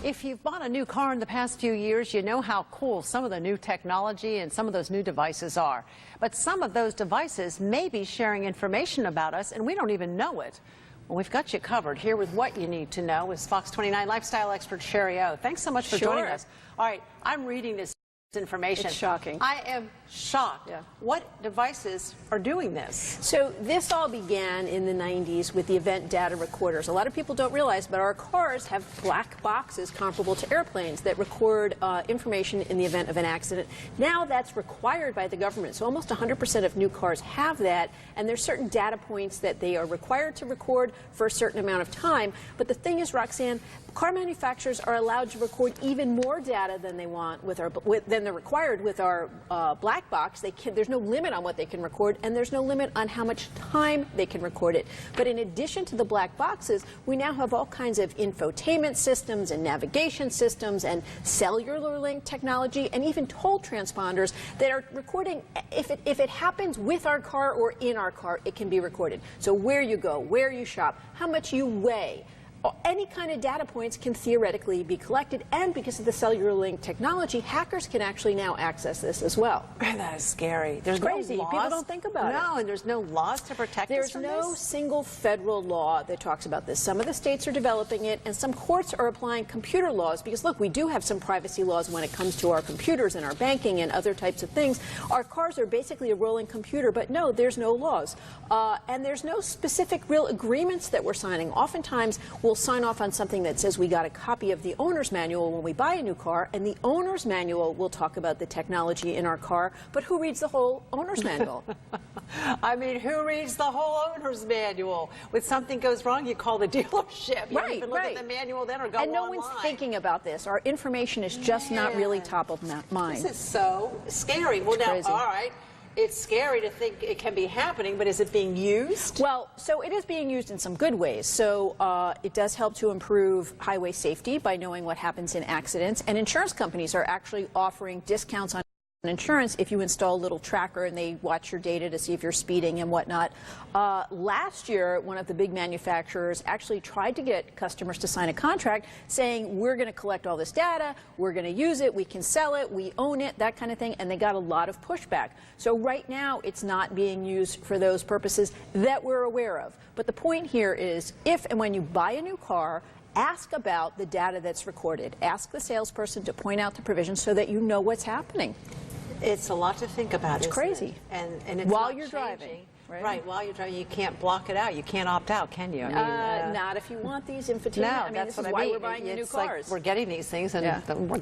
If you've bought a new car in the past few years, you know how cool some of the new technology and some of those new devices are. But some of those devices may be sharing information about us, and we don't even know it. Well, we've got you covered. Here with what you need to know is Fox 29 lifestyle expert Shari. Thanks so much for joining us. All right, I'm reading this information. It's shocking. I am shocked. Yeah. What devices are doing this? So this all began in the 90s with the event data recorders. A lot of people don't realize, but our cars have black boxes comparable to airplanes that record information in the event of an accident. Now that's required by the government. So almost 100% of new cars have that, and there's certain data points that they are required to record for a certain amount of time. But the thing is, Roxanne, car manufacturers are allowed to record even more data than they want than they're required with our black box. There's no limit on what they can record, and there's no limit on how much time they can record it. But in addition to the black boxes, we now have all kinds of infotainment systems and navigation systems and cellular link technology and even toll transponders that are recording. If it happens with our car or in our car, it can be recorded. So where you go, where you shop, how much you weigh, any kind of data points can theoretically be collected, and because of the cellular link technology, hackers can actually now access this as well. That is scary. There's crazy. No laws. People don't think about it. No, and there's no laws to protect us from this? There's no single federal law that talks about this. Some of the states are developing it, and some courts are applying computer laws because, look, we do have some privacy laws when it comes to our computers and our banking and other types of things. Our cars are basically a rolling computer, but no, there's no laws. And there's no specific real agreements that we're signing. Oftentimes, we'll sign off on something that says we got a copy of the owner's manual when we buy a new car, and the owner's manual will talk about the technology in our car, but who reads the whole owner's manual? I mean, who reads the whole owner's manual? When something goes wrong, you call the dealership. You don't even look at the manual then or go online. And no online. one's thinking about this. Our information is just not really top of mind. This is so scary. Well, now, crazy. All right. It's scary to think it can be happening, but is it being used? Well, so it is being used in some good ways. So it does help to improve highway safety by knowing what happens in accidents. And insurance companies are actually offering discounts on insurance if you install a little tracker and they watch your data to see if you're speeding and whatnot. Last year, one of the big manufacturers actually tried to get customers to sign a contract saying, we're going to collect all this data, we're going to use it, we can sell it, we own it, that kind of thing, and they got a lot of pushback. So right now, it's not being used for those purposes that we're aware of. But the point here is, if and when you buy a new car, ask about the data that's recorded. Ask the salesperson to point out the provisions so that you know what's happening. It's a lot to think about. It's crazy. And it's while not you're changing. driving. Right, while you're driving, you can't block it out. You can't opt out, can you? I mean, not if you want these infotainment. No, I mean, that's this is what I why mean. we're buying the new It's cars. like we're getting these things, and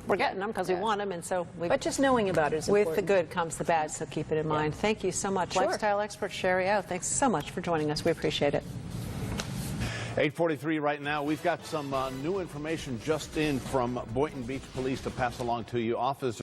we're getting them because we want them, and so but just knowing about it is important. With the good comes the bad, so keep it in mind. Thank you so much, Sure. lifestyle expert Shari. Thanks so much for joining us. We appreciate it. 8:43 right now. We've got some new information just in from Boynton Beach Police to pass along to you. Officers